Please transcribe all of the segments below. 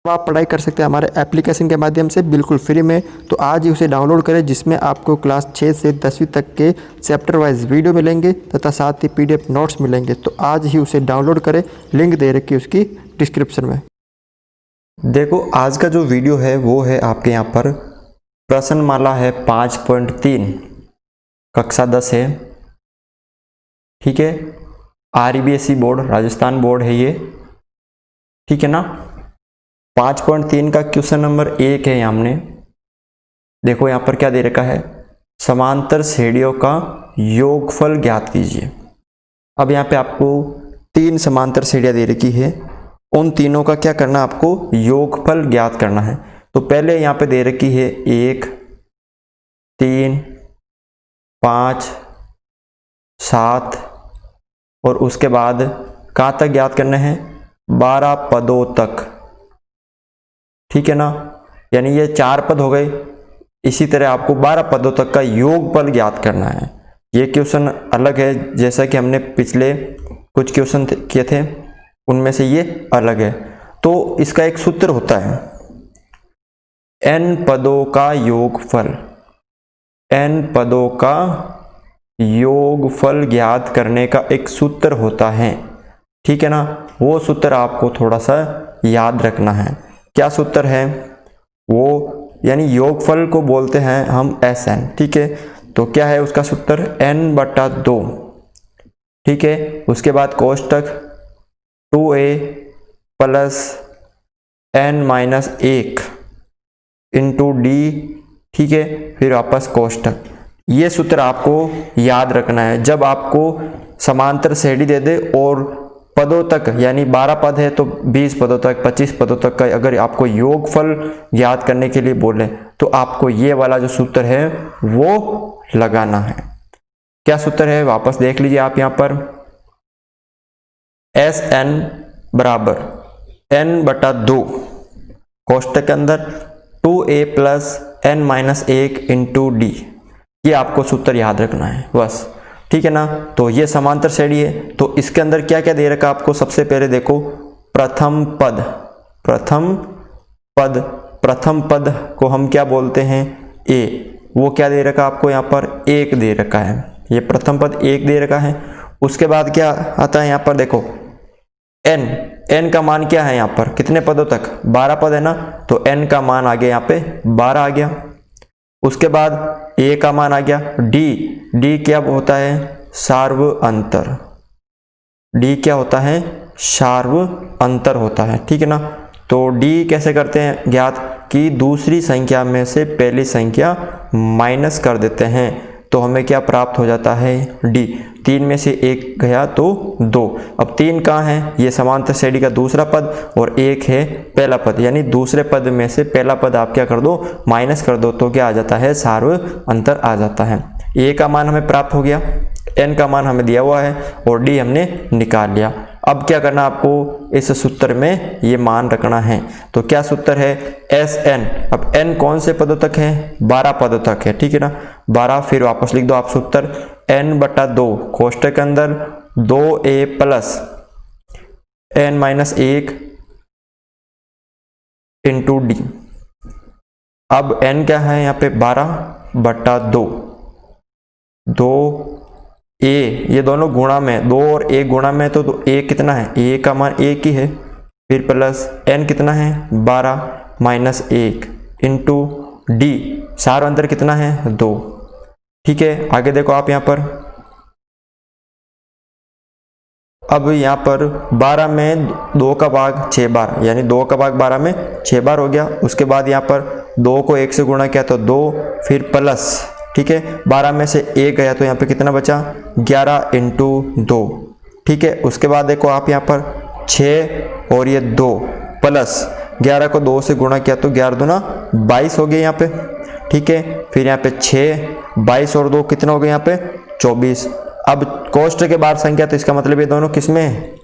आप पढ़ाई कर सकते हैं हमारे एप्लीकेशन के माध्यम से बिल्कुल फ्री में। तो आज ही उसे डाउनलोड करें, जिसमें आपको क्लास 6 से 10वीं तक के चैप्टर वाइज वीडियो मिलेंगे तथा साथ ही PDF नोट्स मिलेंगे। तो आज ही उसे डाउनलोड करें, लिंक दे रखी है उसकी डिस्क्रिप्शन में। देखो आज का जो वीडियो है वो है आपके यहाँ पर प्रश्नमाला है 5.3 कक्षा 10 है, ठीक है। RBSE बोर्ड राजस्थान बोर्ड है ये, ठीक है ना। 5.3 का क्वेश्चन नंबर 1 है। हमने देखो यहाँ पर क्या दे रखा है, समांतर श्रेणियों का योगफल ज्ञात कीजिए। अब यहाँ पे आपको 3 समांतर श्रेणियां दे रखी है, उन तीनों का क्या करना, आपको योगफल ज्ञात करना है। तो पहले यहाँ पे दे रखी है 1, 3, 5, 7 और उसके बाद कहाँ तक ज्ञात करना है, 12 पदों तक, ठीक है ना। यानी ये 4 पद हो गए, इसी तरह आपको 12 पदों तक का योगफल ज्ञात करना है। ये क्वेश्चन अलग है, जैसा कि हमने पिछले कुछ क्वेश्चन किए थे उनमें से ये अलग है। तो इसका एक सूत्र होता है, n पदों का योगफल, n पदों का योगफल ज्ञात करने का एक सूत्र होता है, ठीक है ना। वो सूत्र आपको थोड़ा सा याद रखना है। क्या सूत्र है वो, यानी योगफल को बोलते हैं हम Sn, ठीक है। तो क्या है उसका सूत्र, n/2, ठीक है। उसके बाद कोष्टक 2a plus n-1 into d, ठीक है। फिर वापस कोष्टक। ये सूत्र आपको याद रखना है जब आपको समांतर श्रेणी दे दे और पदों तक, यानी 12 पद है तो 20 पदों तक, 25 पदों तक का अगर आपको योगफल ज्ञात करने के लिए बोले तो आपको ये वाला जो सूत्र है वो लगाना है। क्या सूत्र है वापस देख लीजिए आप यहाँ पर, Sn बराबर n/2 कोष्टक के अंदर 2a plus n-1 into d। ये आपको सूत्र याद रखना है बस, ठीक है ना। तो ये समांतर श्रेणी है, तो इसके अंदर क्या क्या दे रखा आपको, सबसे पहले देखो प्रथम पद को हम क्या बोलते हैं, a। वो क्या दे रखा आपको यहाँ पर, 1 दे रखा है, ये प्रथम पद 1 दे रखा है। उसके बाद क्या आता है यहाँ पर, देखो n का मान क्या है यहाँ पर, कितने पदों तक, 12 पद है ना, तो n का मान आ गया यहाँ पे 12 आ गया। उसके बाद a का मान आ गया, d क्या होता है, सार्व अंतर, d क्या होता है, सार्व अंतर होता है, ठीक है ना। तो d कैसे करते हैं ज्ञात, कि दूसरी संख्या में से पहली संख्या माइनस कर देते हैं तो हमें क्या प्राप्त हो जाता है, d। 3 में से 1 गया तो 2। अब 3 कहाँ है, ये समांतर श्रेणी का दूसरा पद और 1 है पहला पद, यानी दूसरे पद में से पहला पद आप क्या कर दो, माइनस कर दो, तो क्या आ जाता है, सार्व अंतर आ जाता है। a का मान हमें प्राप्त हो गया, n का मान हमें दिया हुआ है और d हमने निकाल लिया। अब क्या करना आपको, इस सूत्र में ये मान रखना है। तो क्या सूत्र है, Sn। अब n कौन से पदों तक है, 12 पदों तक है, ठीक है ना, 12। फिर वापस लिख दो आप सूत्र, n/2 कोष्टक के अंदर 2a plus n-1 into d। अब n क्या है यहाँ पे, 12/2, 2a, ये दोनों गुणा में, 2 और 1 गुणा में, तो a कितना है, a का मान 1 ही है। फिर प्लस n कितना है, 12-1 इंटू d, सार अंतर कितना है, 2, ठीक है। आगे देखो आप यहाँ पर, अब यहाँ पर 12 में 2 का भाग 6 बार, यानी 2 का भाग 12 में 6 बार हो गया। उसके बाद यहाँ पर 2 को 1 से गुणा किया तो 2, फिर प्लस, ठीक है, 12 में से 1 गया तो यहाँ पे कितना बचा, 11 इंटू 2, ठीक है। उसके बाद देखो आप यहाँ पर 6 और ये 2 प्लस 11 को 2 से गुणा किया तो 11 दूना 22 हो गए यहाँ पे, ठीक है। फिर यहाँ पे 6, 22 और 2 कितना हो गया यहाँ पे, 24। अब कोष्टक के बाहर संख्या, तो इसका मतलब ये दोनों किस में है,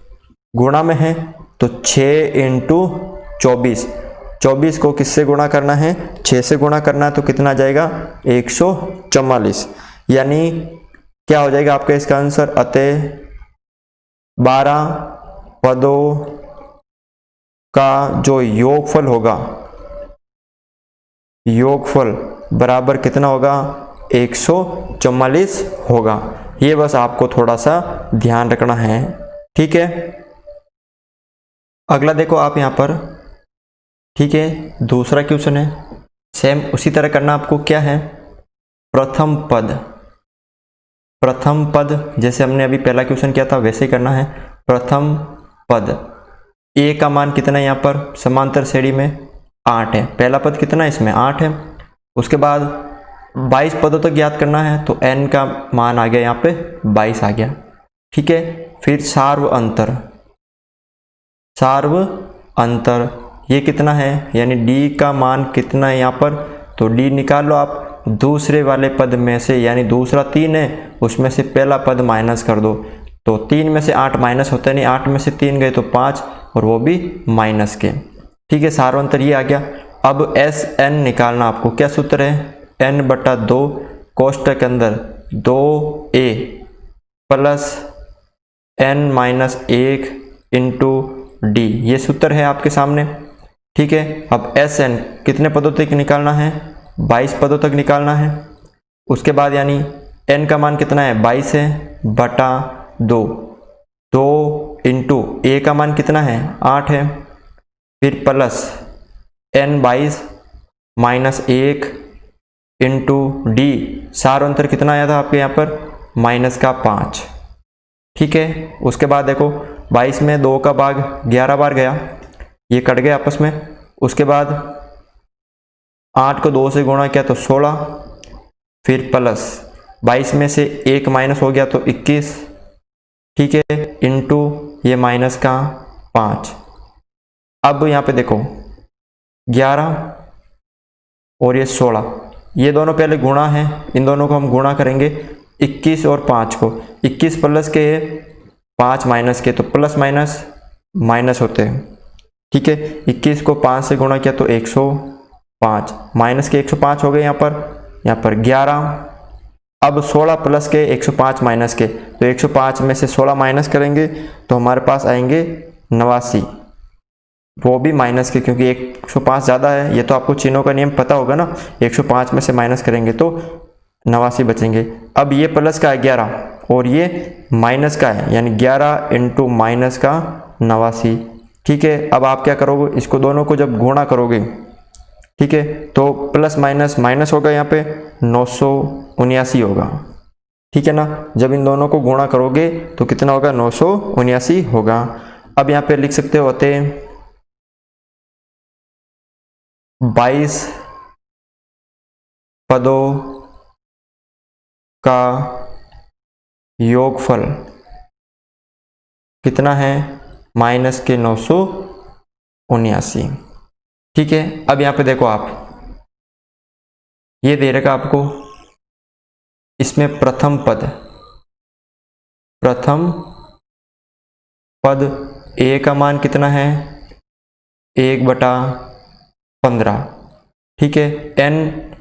गुणा में है। तो 6 इंटू 24, 24 को किससे गुणा करना है, 6 से गुणा करना है, तो कितना आ जाएगा, 144। यानी क्या हो जाएगा आपका इसका आंसर, अतः 12 पदों का जो योगफल होगा, योगफल बराबर कितना होगा, 144 होगा। ये बस आपको थोड़ा सा ध्यान रखना है, ठीक है। अगला देखो आप यहाँ पर, ठीक है, दूसरा क्वेश्चन है, सेम उसी तरह करना आपको। क्या है, प्रथम पद, प्रथम पद जैसे हमने अभी पहला क्वेश्चन किया था वैसे ही करना है। प्रथम पद ए का मान कितना है, यहाँ पर समांतर श्रेणी में 8 है। पहला पद कितना है इसमें, 8 है। उसके बाद 22 पदों तक ज्ञात करना है, तो n का मान आ गया यहाँ पे 22 आ गया, ठीक है। फिर सार्व अंतर, सार्व अंतर ये कितना है, यानी d का मान कितना है यहाँ पर, तो d निकाल लो आप दूसरे वाले पद में से, यानी दूसरा 3 है उसमें से पहला पद माइनस कर दो, तो 3 में से 8 माइनस होता नहीं, 8 में से 3 गए तो 5 और वो भी माइनस के, ठीक है। सार्वंतर ये आ गया। अब एस एन निकालना आपको। क्या सूत्र है, n/2 कोष्टक के अंदर 2a plus n-1 into D, ये सूत्र है आपके सामने, ठीक है। अब एस एन कितने पदों तक निकालना है, 22 पदों तक निकालना है। उसके बाद यानी n का मान कितना है, 22 है बटा 2, 2 इंटू a का मान कितना है, 8 है, फिर प्लस n/22 -1 इंटू डी, सार अंतर कितना आया था आपके यहाँ पर, -5, ठीक है। उसके बाद देखो 22 में 2 का भाग 11 बार गया, ये कट गए आपस में। उसके बाद 8 को 2 से गुणा किया तो 16, फिर प्लस 22 में से 1 माइनस हो गया तो 21, ठीक है, इंटू ये -5। अब यहाँ पे देखो 11 और ये 16, ये दोनों पहले गुणा है, इन दोनों को हम गुणा करेंगे 21 और 5 को, 21 प्लस के 5 माइनस के, तो प्लस माइनस माइनस होते हैं, ठीक है। 21 को 5 से गुणा किया तो 105, माइनस के 105 हो गए यहाँ पर 11। अब 16 प्लस के 105 माइनस के, तो 105 में से 16 माइनस करेंगे तो हमारे पास आएंगे 89, वो भी माइनस के, क्योंकि 105 ज़्यादा है। ये तो आपको चिन्हों का नियम पता होगा ना, 105 में से माइनस करेंगे तो 89 बचेंगे। अब ये प्लस का है 11 और ये माइनस का है, यानी 11 इंटू माइनस का 89, ठीक है। अब आप क्या करोगे, इसको दोनों को जब गुणा करोगे, ठीक है, तो प्लस माइनस माइनस होगा, यहाँ पे 979 होगा, ठीक है ना। जब इन दोनों को गुणा करोगे तो कितना होगा, 979 होगा। अब यहाँ पे लिख सकते होते 22 पदों का योगफल कितना है, -979, ठीक है। अब यहाँ पे देखो आप, ये दे रखा आपको, इसमें प्रथम पद a का मान कितना है, 1/15, ठीक है। n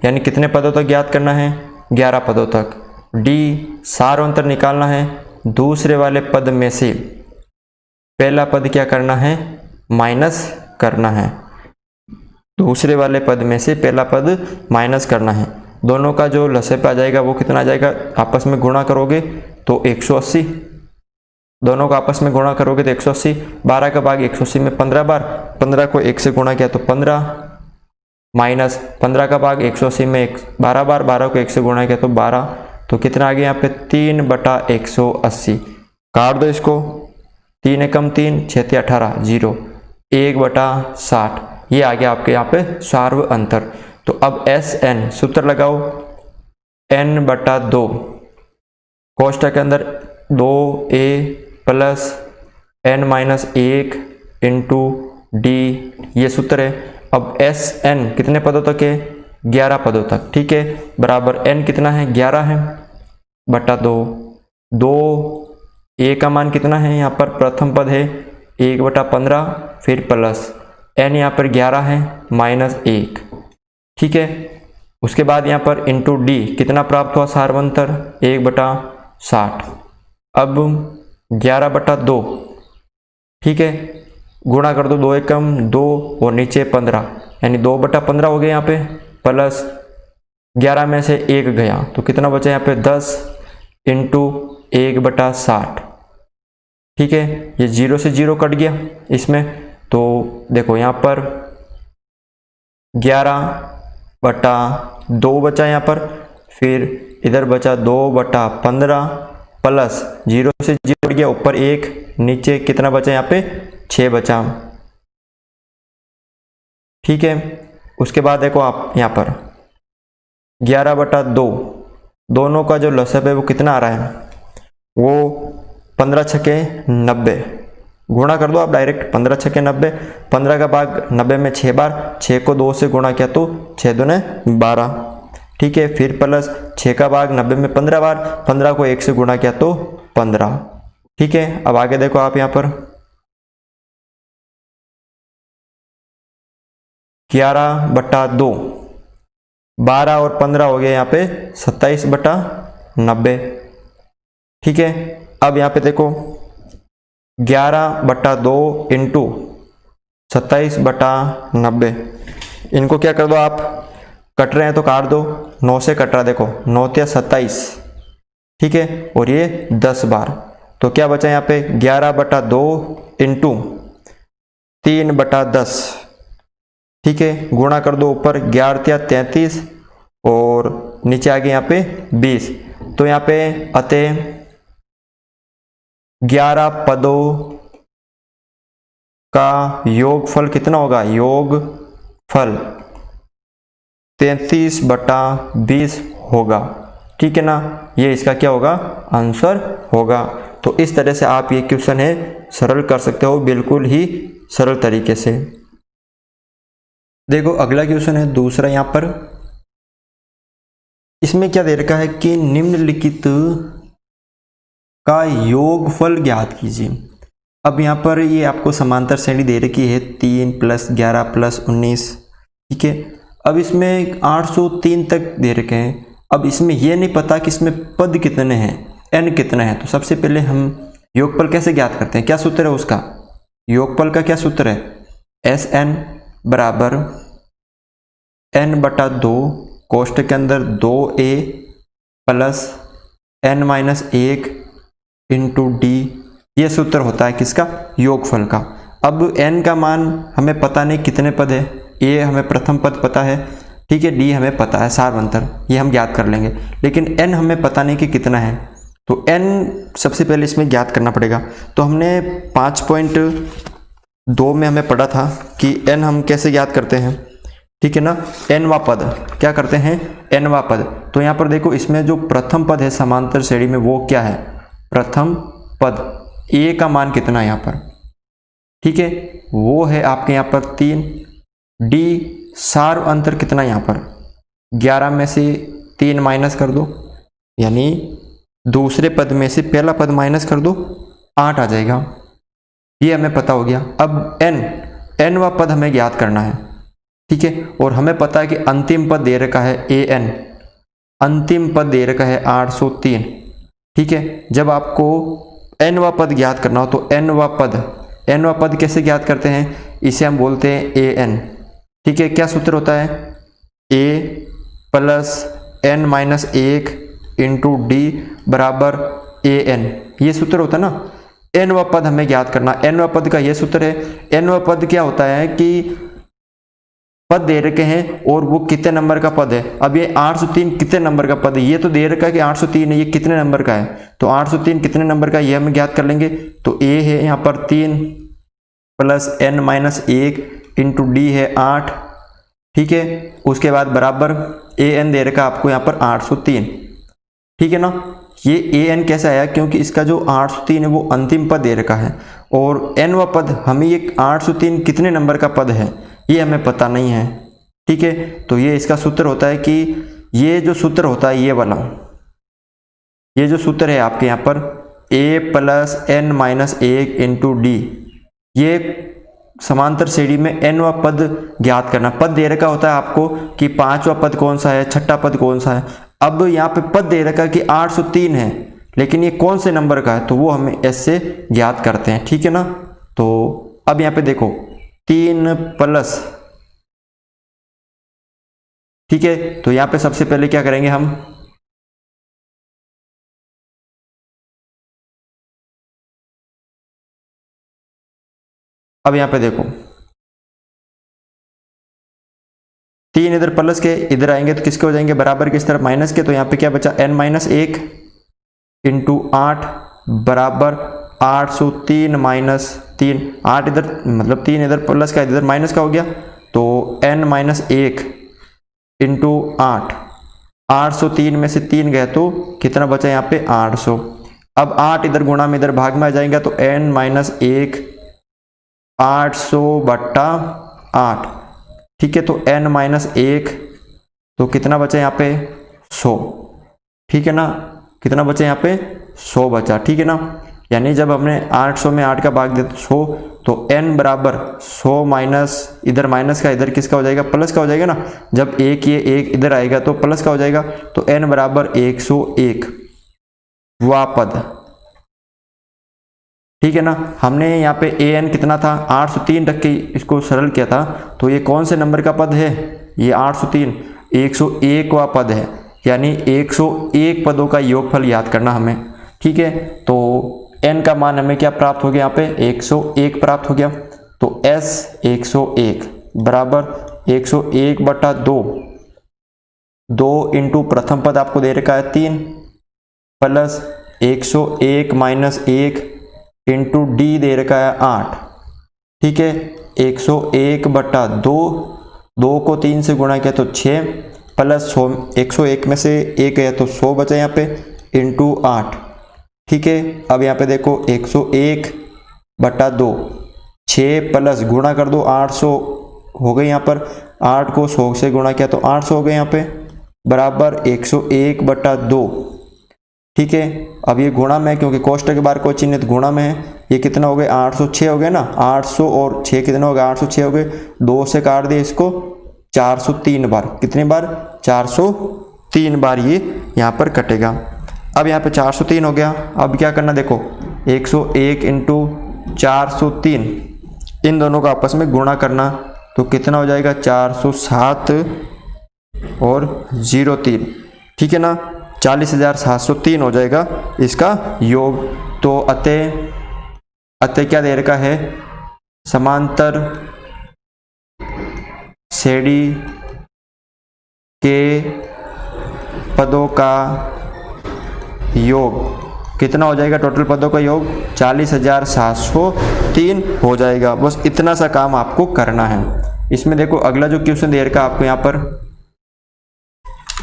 यानी कितने पदों तक ज्ञात करना है, 11 पदों तक। d सार अंतर निकालना है, दूसरे वाले पद में से पहला पद क्या करना है, माइनस करना है, दूसरे वाले पद में से पहला पद माइनस करना है। दोनों का जो लसे पे आ जाएगा वो कितना आ जाएगा, आपस में गुणा करोगे तो 180, दोनों का आपस में गुणा करोगे तो 180, 12 का भाग 180 में 15 बार, 15 को 1 से गुणा किया तो 15, माइनस 15 का भाग 180 में 12 बार, 12 को 1 से गुणा किया तो 12, तो कितना आ गया यहाँ पे 3/180। काट दो इसको, 3 एकम 3, 6 18, 0, 1/60, ये आ गया आपके यहाँ पे सार्व अंतर। तो अब एस एन सूत्र लगाओ, n/2 कोष्टक के अंदर 2a plus n-1 into D, ये सूत्र है। अब एस एन कितने पदों तक है, 11 पदों तक, ठीक है, बराबर n कितना है, 11 है बटा 2, 2a का मान कितना है, यहाँ पर प्रथम पद है 1/15, फिर प्लस n यहाँ पर 11 है -1, ठीक है। उसके बाद यहाँ पर इंटू डी कितना प्राप्त हुआ, सार्वंतर 1/60। अब 11/2, ठीक है, गुणा कर दो, 2 एकम 2 और नीचे 15, यानी 2/15 हो गया यहाँ पे, प्लस 11 में से 1 गया तो कितना बचा यहाँ पे 10 इंटू 1/60। ठीक है, ये 0 से 0 कट गया इसमें, तो देखो यहाँ पर 11/2 बचा यहाँ पर, फिर इधर बचा 2/15 प्लस 0 से 0 कट गया, ऊपर 1, नीचे कितना बचा यहाँ पे 6 बचा। ठीक है, उसके बाद देखो आप यहाँ पर 11/2 दोनों का जो लसब है वो कितना आ रहा है, वो 15 छके 90, गुणा कर दो आप डायरेक्ट, 15 छके 90, 15 का भाग 90 में 6 बार, 6 को 2 से गुणा किया तो 6 दूने 12। ठीक है, फिर प्लस 6 का भाग 90 में 15 बार, 15 को 1 से गुणा किया तो 15। ठीक है, अब आगे देखो आप यहाँ पर 11/2, 12 और 15 हो गया यहाँ पे 27/90। ठीक है, अब यहाँ पे देखो 11/2 इंटू 27/90, इनको क्या कर दो आप, कट रहे हैं तो काट दो, 9 से कट रहा, देखो 9 या 27। ठीक है, और ये 10 बार, तो क्या बचा यहाँ पे 11/2 इंटू 3/10। ठीक है, गुणा कर दो, ऊपर 11 या 33 और नीचे आ गए यहाँ पे 20, तो यहाँ पे अतः 11 पदों का योगफल कितना होगा, योगफल 33/20 होगा। ठीक है ना, ये इसका क्या होगा, आंसर होगा। तो इस तरह से आप ये क्वेश्चन है सरल कर सकते हो, बिल्कुल ही सरल तरीके से। देखो अगला क्वेश्चन है दूसरा यहाँ पर, इसमें क्या दे रखा है कि निम्नलिखित का योगफल ज्ञात कीजिए। अब यहाँ पर ये आपको समांतर श्रेणी दे रखी है 3 + 11 + 19। ठीक है, अब इसमें 803 तक दे रखे हैं। अब इसमें यह नहीं पता कि इसमें पद कितने हैं, n कितना है। तो सबसे पहले हम योगफल कैसे ज्ञात करते हैं, क्या सूत्र है उसका, योगफल का क्या सूत्र है, Sn बराबर n/2 कोष्ठक के अंदर 2a plus n-1 into d, ये सूत्र होता है किसका, योगफल का। अब n का मान हमें पता नहीं कितने पद है, a हमें प्रथम पद पता है, ठीक है, d हमें पता है सारवंतर, ये हम ज्ञात कर लेंगे, लेकिन n हमें पता नहीं कि कितना है। तो n सबसे पहले इसमें ज्ञात करना पड़ेगा। तो हमने 5.2 में हमें पढ़ा था कि n हम कैसे ज्ञात करते हैं, ठीक है ना, nवा पद क्या करते हैं, nवा पद। तो यहाँ पर देखो इसमें जो प्रथम पद है समांतर श्रेणी में वो क्या है, प्रथम पद, a का मान कितना है यहाँ पर, ठीक है, वो है आपके यहाँ पर 3, d सार अंतर कितना है यहाँ पर 11 में से 3 माइनस कर दो, यानी दूसरे पद में से पहला पद माइनस कर दो, 8 आ जाएगा, ये हमें पता हो गया। अब nवा पद हमें ज्ञात करना है, ठीक है, और हमें पता है कि अंतिम पद दे रखा है an, अंतिम पद दे रखा है 803, ठीक है। जब आपको nवा पद ज्ञात करना हो तो nवा पद कैसे ज्ञात करते हैं, इसे हम बोलते हैं an, ठीक है। क्या सूत्र होता है, a plus n-1 into d बराबर an, ये सूत्र होता है ना। nवा पद हमें ज्ञात करना, nवा पद का ये सूत्र है। nवा पद क्या होता है कि पद दे रखे हैं और वो कितने नंबर का पद है। अब ये 803 कितने नंबर का पद है, ये तो दे रखा है कि 803 है, ये कितने नंबर का है, तो 803 कितने नंबर का ये हम ज्ञात कर लेंगे। तो a है यहाँ पर 3 प्लस n-1 इंटू d है 8, ठीक है, उसके बाद बराबर an दे रखा आपको यहाँ पर 803, ठीक है ना। ये an कैसा आया, क्योंकि इसका जो 803 है वो अंतिम पद दे रखा है, और nवा पद हमें ये 803 कितने नंबर का पद है ये हमें पता नहीं है, ठीक है। तो ये इसका सूत्र होता है कि ये जो सूत्र होता है ये वाला, ये जो सूत्र है आपके यहाँ पर a plus n-1 into d, ये समांतर श्रेणी में nवा पद ज्ञात करना। पद दे रखा होता है आपको कि 5वां पद कौन सा है, 6ठा पद कौन सा है। अब यहाँ पे पद दे रखा कि 803 है, लेकिन ये कौन से नंबर का है, तो वो हमें ऐसे ज्ञात करते हैं, ठीक है ना। तो अब यहाँ पे देखो 3 प्लस, ठीक है, तो यहाँ पे सबसे पहले क्या करेंगे हम, अब यहाँ पे देखो 3 इधर प्लस के इधर आएंगे तो किसके हो जाएंगे, बराबर किस तरफ, माइनस के। तो यहाँ पे क्या बचा, n-1 इंटू 8 बराबर 803 माइनस 3, 8 इधर मतलब 3 इधर प्लस का इधर माइनस का हो गया, तो n-1 इंटू 8, 803 में से 3 गए तो कितना बचा यहाँ पे 800। अब 8 इधर गुणा में इधर भाग में आ जाएगा तो n-1 800 बट्टा 8, ठीक है, तो n-1 तो कितना बचा यहाँ पे 100, ठीक है ना, कितना बचा यहाँ पे 100 बचा, ठीक है ना। यानी जब हमने 800 में 8 का भाग दिया तो 100, तो n बराबर 100 माइनस इधर माइनस का इधर किसका हो जाएगा, प्लस का हो जाएगा ना। जब एक ये एक इधर आएगा तो प्लस का हो जाएगा, तो n बराबर 101 वह पद, ठीक है ना। हमने यहाँ पे an कितना था 803 रख के इसको सरल किया था, तो ये कौन से नंबर का पद है, ये 803 101वां पद है, यानी 101 पदों का योगफल याद करना हमें, ठीक है। तो n का मान हमें क्या प्राप्त हो गया, यहाँ पे 101 प्राप्त हो गया। तो s 101 बराबर 101 बटा 2, 2 इंटू प्रथम पद आपको दे रखा है 3 प्लस 101 माइनस 1 इंटू डी दे रखा है 8, ठीक है। 101 बटा 2, 2 को 3 से गुणा किया तो 6 प्लस 100, 101 में से 1 गया तो 100 बचा यहाँ पे इंटू 8, ठीक है। अब यहाँ पे देखो 101 बटा 2, 6 प्लस गुणा कर दो 800 हो गए यहाँ पर, 8 को 100 से गुणा किया तो 800 हो गए यहाँ पे बराबर 101 बटा 2, ठीक है। अब ये गुणा में क्योंकि कोष्टक के बाहर कोई चिन्ह तो गुणा में है, ये कितना हो गए 806 हो गए ना, 800 और 6 कितना हो गया 806 हो गए, 2 से काट दिए इसको 403 बार, कितने बार 403 बार ये यहाँ पर कटेगा। अब यहाँ पे 403 हो गया, अब क्या करना देखो 101 इंटू 403 इन दोनों को आपस में गुणा करना, तो कितना हो जाएगा 407 और 03, ठीक है ना, 40,703 हो जाएगा इसका योग। तो अतः क्या दे रखा है, समांतर श्रेणी के पदों का योग कितना हो जाएगा, टोटल पदों का योग 40,703 हो जाएगा। बस इतना सा काम आपको करना है। इसमें देखो अगला जो क्वेश्चन दे रखा आपको यहाँ पर,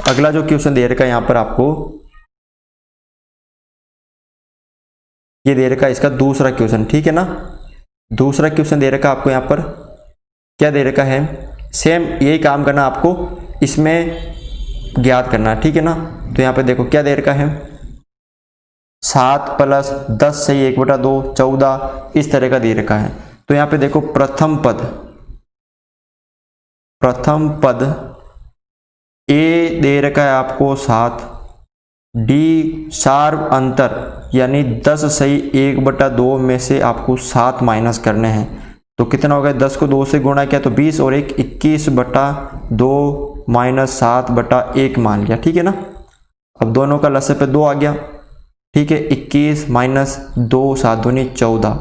अगला जो क्वेश्चन दे रखा है यहाँ पर आपको, ये दे रखा है इसका दूसरा क्वेश्चन, ठीक है ना। दूसरा क्वेश्चन दे रखा आपको यहाँ पर, क्या दे रखा है, सेम यही काम करना आपको, इसमें ज्ञात करना, ठीक है ना। तो यहाँ पे देखो क्या दे रखा है, 7 प्लस 10 से 1/2 14 इस तरह का दे रखा है। तो यहाँ पे देखो प्रथम पद ए दे रखा है आपको 7, डी सार्व अंतर यानी 10 से 1/2 में से आपको 7 माइनस करने हैं, तो कितना हो गया, 10 को 2 से गुणा किया तो 20 और 1 21/2 माइनस 7/1 मान लिया, ठीक है ना। अब दोनों का लसागु पे 2 आ गया, ठीक है, 21 माइनस 2 7 दूनी 14,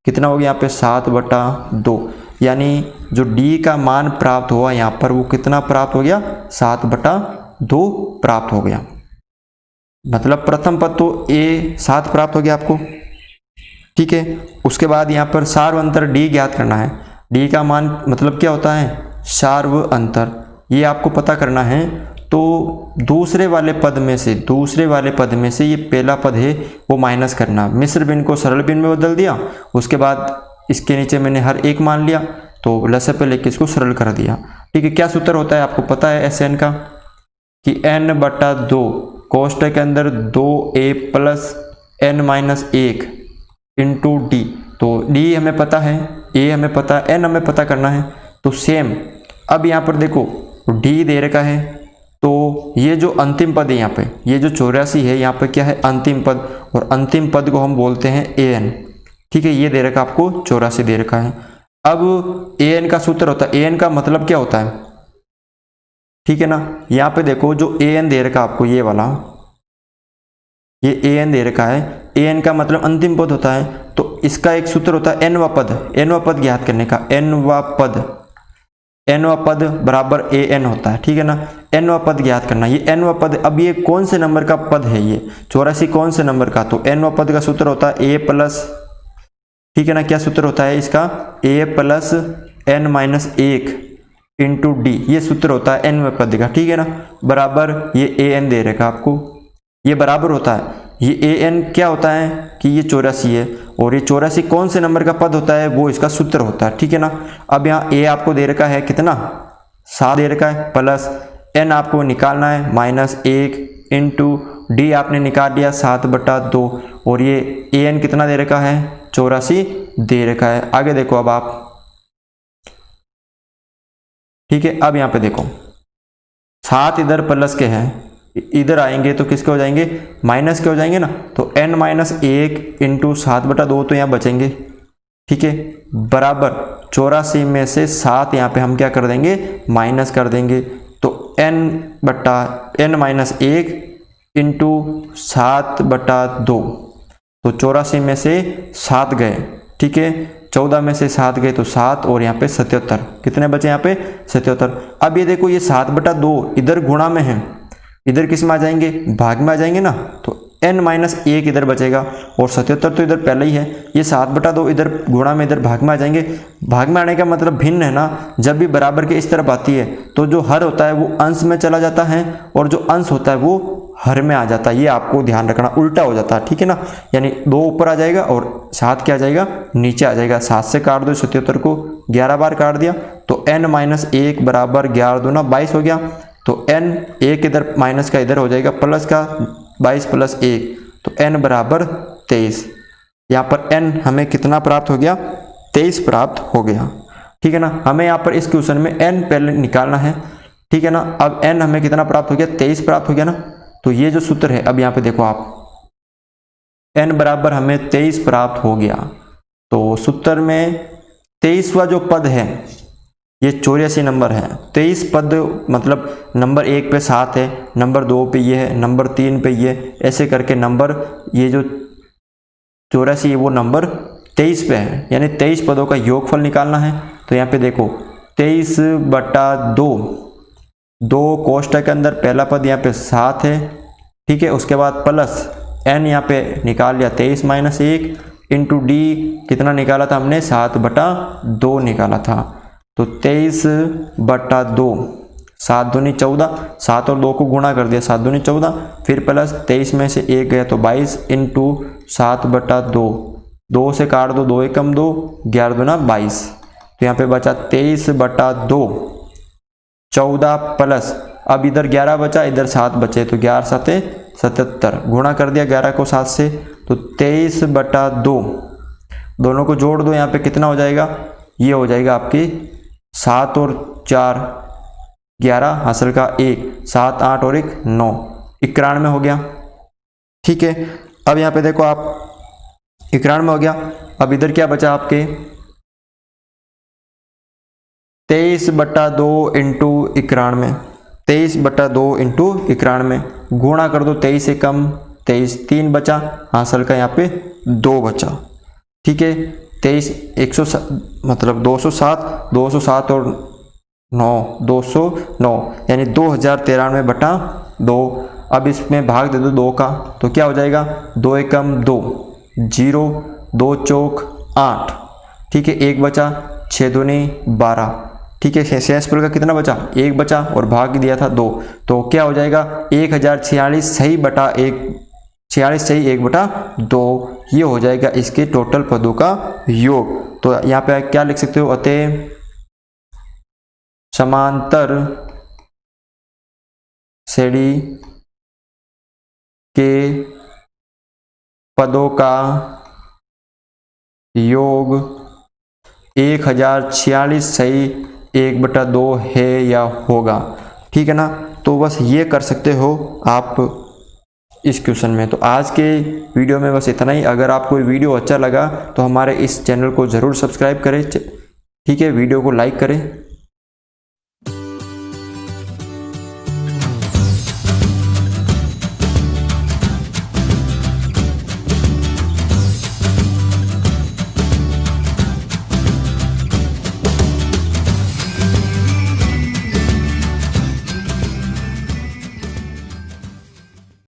कितना हो गया यहाँ पे 7/2, यानी जो डी का मान प्राप्त हुआ यहाँ पर वो कितना प्राप्त हो गया 7/2 प्राप्त हो गया। मतलब प्रथम पद तो ए 7 प्राप्त हो गया आपको, ठीक है। उसके बाद यहाँ पर सार्व अंतर डी ज्ञात करना है। डी का मान मतलब क्या होता है, सार्व अंतर, ये आपको पता करना है। तो दूसरे वाले पद में से ये पहला पद है वो माइनस करना, मिश्र भिन्न को सरल भिन्न में बदल दिया, उसके बाद इसके नीचे मैंने हर एक मान लिया, तो लसागु पे लेके इसको सरल कर दिया, ठीक है। क्या सूत्र होता है आपको पता है SN का, कि n/2 कोष्टक के अंदर 2a plus n-1 into D, तो डी हमें पता है, a हमें पता है, n हमें पता करना है, तो सेम। अब यहाँ पर देखो डी दे रखा है, तो ये जो अंतिम पद है यहाँ पे, ये जो 84 है यहाँ पे क्या है अंतिम पद, और अंतिम पद को हम बोलते हैं an, ठीक है, ये दे रखा आपको 84 दे रखा है। अब an का सूत्र होता है, an का मतलब क्या होता है, ठीक है ना। यहाँ पे देखो जो an दे रखा आपको ये वाला, ये an दे रखा है, an का मतलब अंतिम पद होता है, तो इसका एक सूत्र होता है nवा पद ज्ञात करने का, nवा पद बराबर an होता है, ठीक है ना। nवा पद ज्ञात करना, ये nवा पद, अब ये कौन से नंबर का पद है, ये 84 कौन से नंबर का, तो nवा पद का सूत्र होता है a प्लस, ठीक है ना, क्या सूत्र होता है इसका, a plus n minus 1 into D, ये सूत्र होता है nवे पद का, ठीक है ना, बराबर ये an दे रखा आपको, ये बराबर होता है, ये an क्या होता है कि ये 84 है, और ये 84 कौन से नंबर का पद होता है, वो इसका सूत्र होता है, ठीक है ना। अब यहाँ a आपको दे रखा है कितना, 7 दे रखा है, प्लस n आपको निकालना है माइनस 1 इंटू डी आपने निकाल लिया 7/2, और ये an कितना दे रखा है, 84 दे रखा है। आगे देखो अब आप, ठीक है, अब यहाँ पे देखो 7 इधर प्लस के हैं, इधर आएंगे तो किसके हो जाएंगे, माइनस के हो जाएंगे ना, तो n माइनस 1 इंटू 7/2 तो यहाँ बचेंगे, ठीक है, बराबर 84 में से 7 यहाँ पे हम क्या कर देंगे, माइनस कर देंगे, तो n माइनस 1 इंटू 7/2, तो 84 में से 7 गए, ठीक है, 14 में से 7 गए तो 7, और यहाँ पे 77, कितने बचे यहाँ पे, 77। अब ये देखो ये 7/2 इधर गुणा में है, इधर किस में आ जाएंगे, भाग में आ जाएंगे ना, तो n माइनस 1 इधर बचेगा, और 77 तो इधर पहले ही है, ये 7/2 इधर गुणा में इधर भाग में आ जाएंगे। भाग में आने का मतलब भिन्न है ना, जब भी बराबर के इस तरफ आती है तो जो हर होता है वो अंश में चला जाता है, और जो अंश होता है वो हर में आ जाता है, ये आपको ध्यान रखना, उल्टा हो जाता है, ठीक है ना, यानी 2 ऊपर आ जाएगा और 7 क्या आ जाएगा, नीचे आ जाएगा। 7 से काट दो 77 को, 11 बार काट दिया, तो n माइनस 1 बराबर 11 दूना 22 हो गया, तो n 1 इधर माइनस का इधर हो जाएगा, प्लस का 22 प्लस 1, तो n बराबर 23। यहाँ पर n हमें कितना प्राप्त हो गया, 23 प्राप्त हो गया, ठीक है ना। हमें यहाँ पर इस क्वेश्चन में n पहले निकालना है, ठीक है ना। अब n हमें कितना प्राप्त हो गया, 23 प्राप्त हो गया ना, तो ये जो सूत्र है, अब यहाँ पे देखो आप, n बराबर हमें 23 प्राप्त हो गया, तो सूत्र में 23वां जो पद है ये 84 नंबर है। 23 पद मतलब नंबर 1 पे 7 है, नंबर 2 पे ये है, नंबर 3 पे ये, ऐसे करके नंबर ये जो 84 है वो नंबर 23 पे है, यानी 23 पदों का योगफल निकालना है। तो यहाँ पे देखो 23/2, 2 कोष्टक के अंदर पहला पद यहाँ पे 7 है, ठीक है, उसके बाद प्लस n यहाँ पे निकाल लिया 23 माइनस 1 इंटू डी, कितना निकाला था हमने, 7/2 निकाला था, तो 23/2, 7 दूनी 14, 7 और 2 को गुणा कर दिया, 7 दूनी 14, फिर प्लस 23 में से 1 गया तो 22 इंटू 7/2, 2 से काट दो, 2 एकम 2, 11 दूना 22, तो यहाँ पे बचा 23/2, 14 प्लस, अब इधर 11 बचा, इधर 7 बचे, तो 11 7 77, गुणा कर दिया 11 को 7 से, तो 23/2, दोनों को जोड़ दो, यहाँ पे कितना हो जाएगा, ये हो जाएगा आपकी 7 और 4 11, हासिल का 1, 7 8 और 1 9, 91 हो गया, ठीक है। अब यहाँ पे देखो आप 91 हो गया, अब इधर क्या बचा आपके 23/2 इंटू 91, 23/2 इंटू 91, गुणा कर दो, 23 से कम 23, 3 बचा, हासिल का यहाँ पे 2 बचा, ठीक है। 23 100 मतलब 207 और 9 209, यानी 2093/2। अब इसमें भाग दे दो 2 का, तो क्या हो जाएगा, 2 एकम 2, 0, 2 चौक 8, ठीक है, 1 बचा, 6 दूनी 12, ठीक है, शेषफल का कितना बचा, 1 बचा, और भाग दिया था 2, तो क्या हो जाएगा 1046 सही बटा 1, 46 सही 1/2, ये हो जाएगा इसके टोटल पदों का योग। तो यहाँ पे क्या लिख सकते हो, अतः समांतर श्रेणी के पदों का योग 1046 सही 1/2 है या होगा, ठीक है ना। तो बस ये कर सकते हो आप इस क्वेश्चन में। तो आज के वीडियो में बस इतना ही। अगर आपको वीडियो अच्छा लगा तो हमारे इस चैनल को ज़रूर सब्सक्राइब करें, ठीक है, वीडियो को लाइक करें।